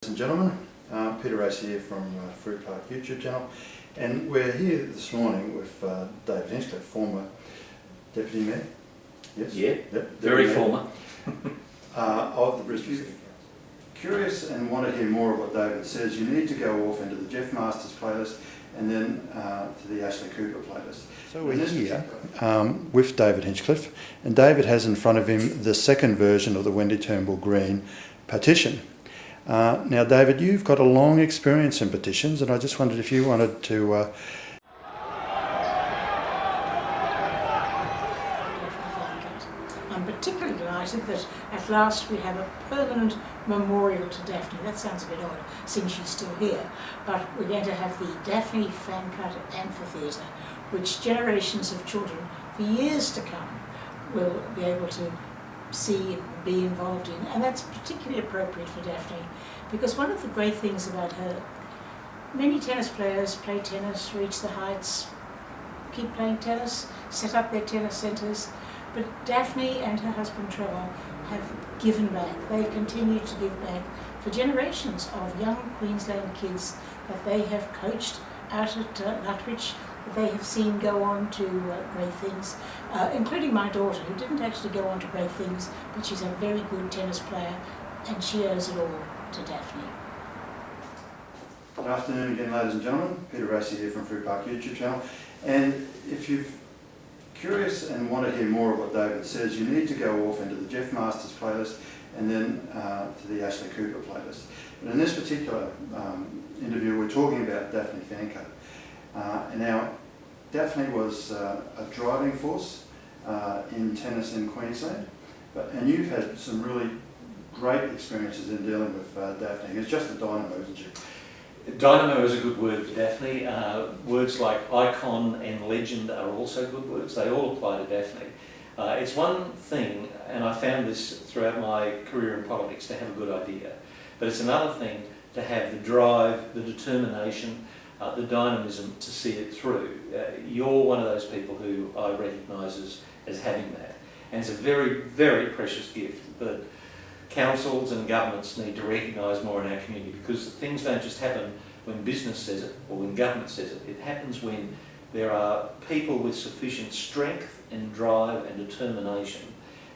Ladies and gentlemen, Peter Race here from Fruit Park YouTube channel, and we're here this morning with David Hinchcliffee, former Deputy Mayor. Yes? Yeah, yep, very Mayor, former. of the Brisbane. Curious and want to hear more of what David says. You need to go off into the Jeff Masters playlist and then to the Ashley Cooper playlist. So we're here with David Hinchcliffee, and David has in front of him the second version of the Wendy Turnbull Green petition. Now, David, you've got a long experience in petitions, and I just wondered if you wanted to... Daphne Fancutt. I'm particularly delighted that at last we have a permanent memorial to Daphne. That sounds a bit odd, seeing she's still here. But we're going to have the Daphne Fancutt Amphitheatre, which generations of children for years to come will be able to see and be involved in, and that's particularly appropriate for Daphne because one of the great things about her, many tennis players play tennis, reach the heights, keep playing tennis, set up their tennis centres, but Daphne and her husband Trevor have given back. They've continued to give back for generations of young Queensland kids that they have coached out at Lutwich, that they have seen go on to great things, including my daughter, who didn't actually go on to great things, but she's a very good tennis player, and she owes it all to Daphne. Good afternoon again, ladies and gentlemen. Peter Race here from Fruit Park YouTube channel. And if you're curious and want to hear more of what David says, you need to go off into the Jeff Masters playlist and then to the Ashley Cooper playlist. But in this particular interview, we're talking about Daphne Fancutt. And now, Daphne was a driving force in tennis in Queensland, and you've had some really great experiences in dealing with Daphne. It's just a dynamo, isn't she? Dynamo is a good word for Daphne. Words like icon and legend are also good words. They all apply to Daphne. It's one thing, and I found this throughout my career in politics, to have a good idea, but it's another thing to have the drive, the determination, the dynamism to see it through. You're one of those people who I recognise as having that. And it's a very, very precious gift that councils and governments need to recognise more in our community, because things don't just happen when business says it or when government says it. It happens when there are people with sufficient strength and drive and determination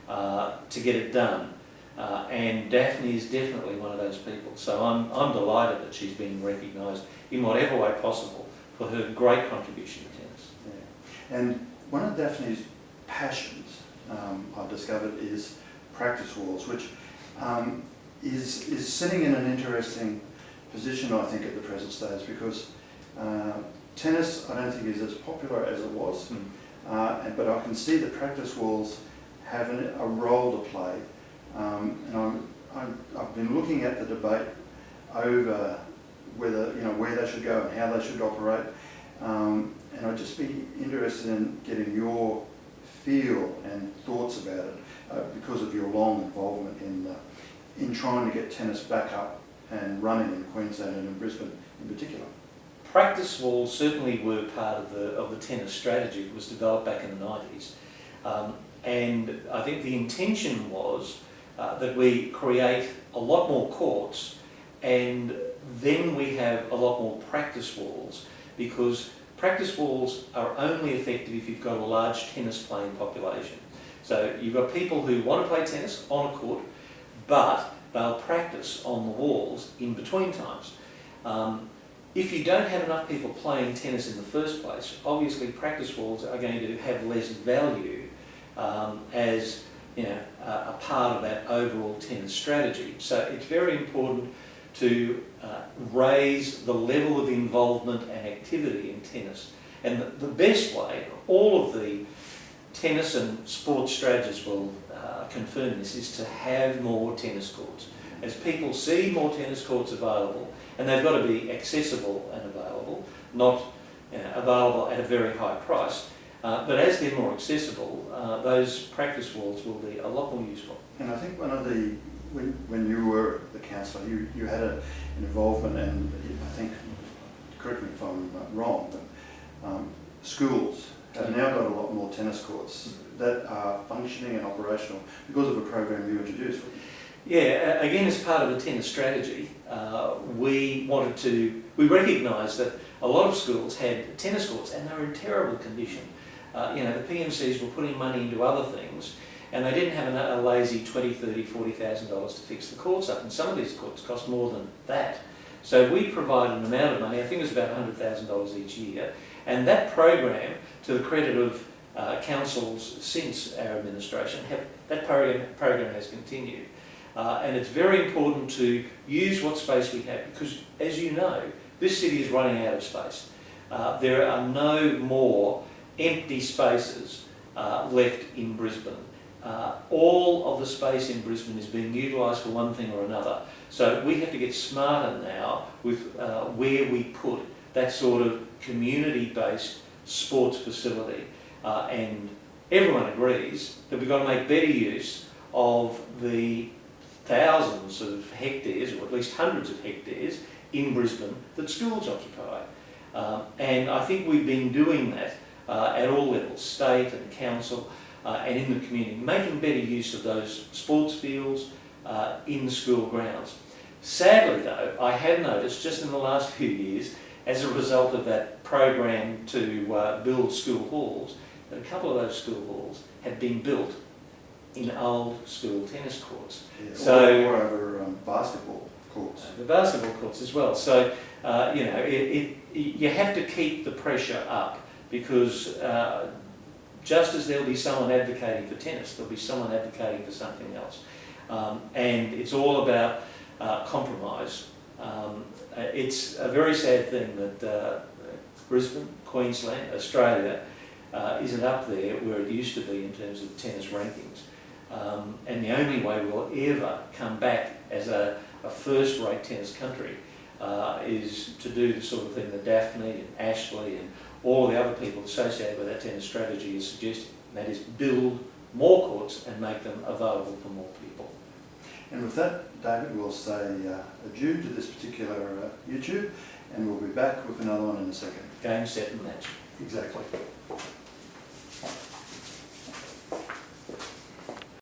to get it done. And Daphne is definitely one of those people. So I'm delighted that she's being recognised in whatever way possible for her great contribution to tennis. Yeah. And one of Daphne's passions, I've discovered, is practice walls, which is sitting in an interesting position, I think, at the present stage, because tennis, I don't think, is as popular as it was, but I can see that practice walls have a role to play. And I've been looking at the debate over whether, where they should go and how they should operate, and I'd just be interested in getting your feel and thoughts about it because of your long involvement in trying to get tennis back up and running in Queensland and in Brisbane in particular. Practice walls certainly were part of the tennis strategy. It was developed back in the 90s, and I think the intention was that we create a lot more courts, and then we have a lot more practice walls, because practice walls are only effective if you've got a large tennis playing population. So you've got people who want to play tennis on a court, but they'll practice on the walls in between times. If you don't have enough people playing tennis in the first place, obviously practice walls are going to have less value as a part of that overall tennis strategy. So it's very important to raise the level of involvement and activity in tennis. And the best way, all of the tennis and sports strategists will confirm this, is to have more tennis courts. As people see more tennis courts available, and they've got to be accessible and available, not available at a very high price, but as they're more accessible, those practice walls will be a lot more useful. And I think one of the, when you were the councillor, you had an involvement, and I think, correct me if I'm wrong, but schools have now got a lot more tennis courts that are functioning and operational because of a program you introduced. Yeah, again, as part of the tennis strategy, we recognised that a lot of schools had tennis courts and they were in terrible condition. The PMCs were putting money into other things and they didn't have a lazy $20,000, $30,000, $40,000 to fix the courts up, and some of these courts cost more than that. So we provided an amount of money, I think it was about $100,000 each year, and that program, to the credit of councils since our administration, that program has continued. And it's very important to use what space we have because, as you know, this city is running out of space. There are no more empty spaces left in Brisbane. All of the space in Brisbane is being utilised for one thing or another. So we have to get smarter now with where we put that sort of community-based sports facility. And everyone agrees that we've got to make better use of the thousands of hectares, or at least hundreds of hectares, in Brisbane that schools occupy. And I think we've been doing that at all levels, state and council, and in the community, making better use of those sports fields in the school grounds. Sadly though, I have noticed just in the last few years, as a result of that program to build school halls, that a couple of those school halls have been built in old school tennis courts. Yeah, So, or over basketball courts. the basketball courts as well. So, you have to keep the pressure up because just as there'll be someone advocating for tennis, there'll be someone advocating for something else. And it's all about compromise. It's a very sad thing that Brisbane, Queensland, Australia isn't up there where it used to be in terms of tennis rankings. And the only way we'll ever come back as a first-rate tennis country is to do the sort of thing that Daphne and Ashley and all the other people associated with that tennis strategy is suggesting, and that is build more courts and make them available for more people. And with that, David, we'll say adieu to this particular YouTube, and we'll be back with another one in a second. Game, set and match. Exactly.